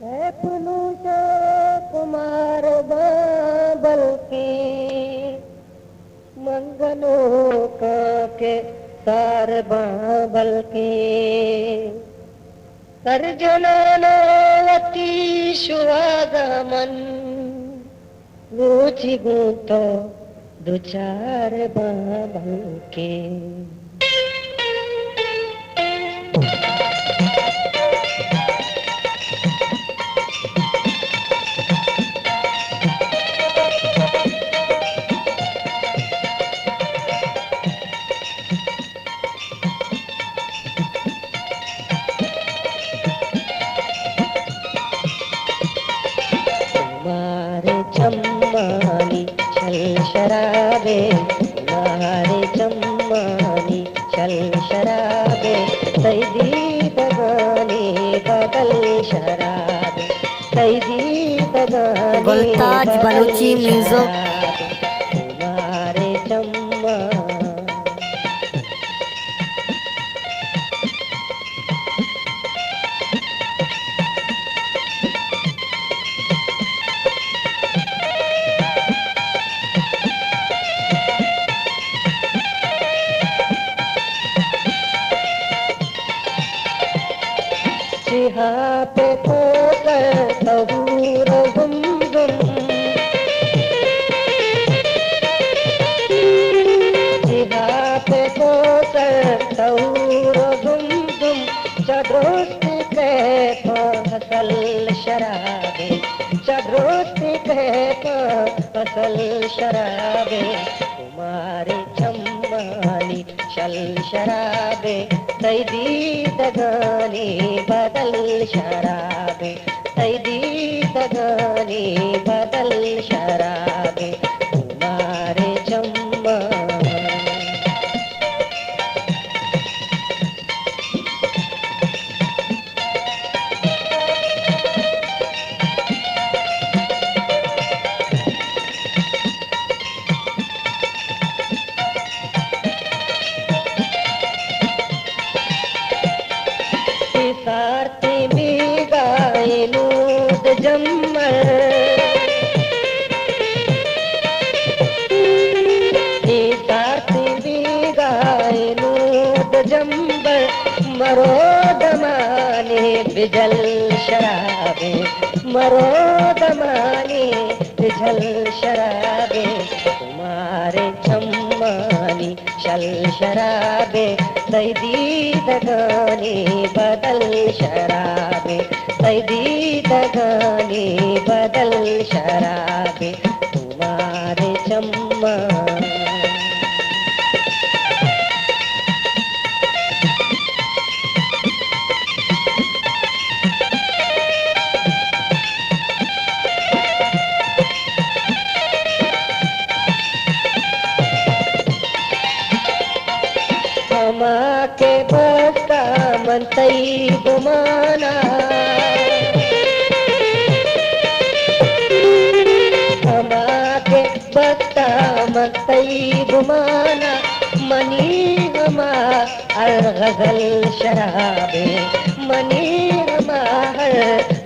फुलूशो कुमार बाबल के मंगलो के सार बाबल के सर्जनानो अति शुआगमन रुचि गुतो दो चार बाबल के चम्मानी छल शराबे मारे चम्मानी छल शराबे सैदी बगाने बदल शराबे सैदी बगाने गुलताज बलूची म्यूजिक मारे चम्मा यहाँ पे तो तहूर गुम यहाँ पे तो तहूर गुम चद्रोस्त के फसल शराबे चद्रोस्त के फसल शराबे तुम्हारे चम्मानी शल शराबे सैदी दगानी बदल शराबे सैदी दगानी बदल शराबे तुम्हारे चम्मा सारती में गाय लूद जम्मर सारती में गाय लूद जम्बर मरो दमाने बिजल शराबे मरो दमाने बिजल शराबे तुम्हारे चम्मानी शल शराबे सैदी दगानी बदल शराबे सैदी दगानी बदल शराबे तुम्हारे चम्मा के बस्ता मनतई गुमाना के बस्ता मनतई गुमाना मनी हमार गजल शराबे मनी हमार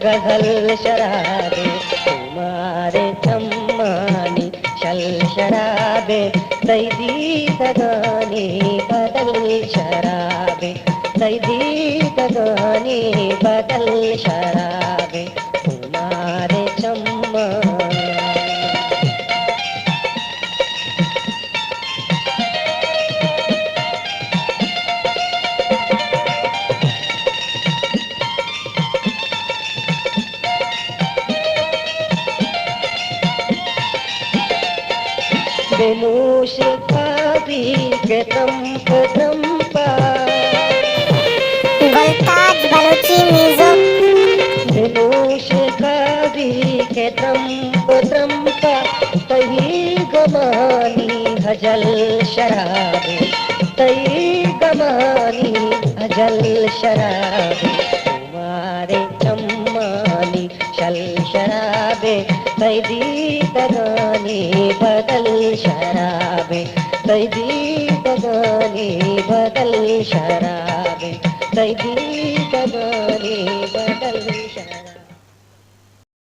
गजल शराबे तुम्हारे चम्मानी शल शराबे सैदी दगानी बदल शराबे सैदी दगानी बदल शराबे तुम्हारे चम्मा बेनूश काबी के तंपा गुलताज बलूची म्यूजिक बेनूश काबी के तंपा तही गमानी हजल शराबे तही गमानी हजल शराबे तुम्हारे चम्मानी शल शराबे सैदी दगानी बदल शराबे सैदी दगानी बदल शराबे सैदी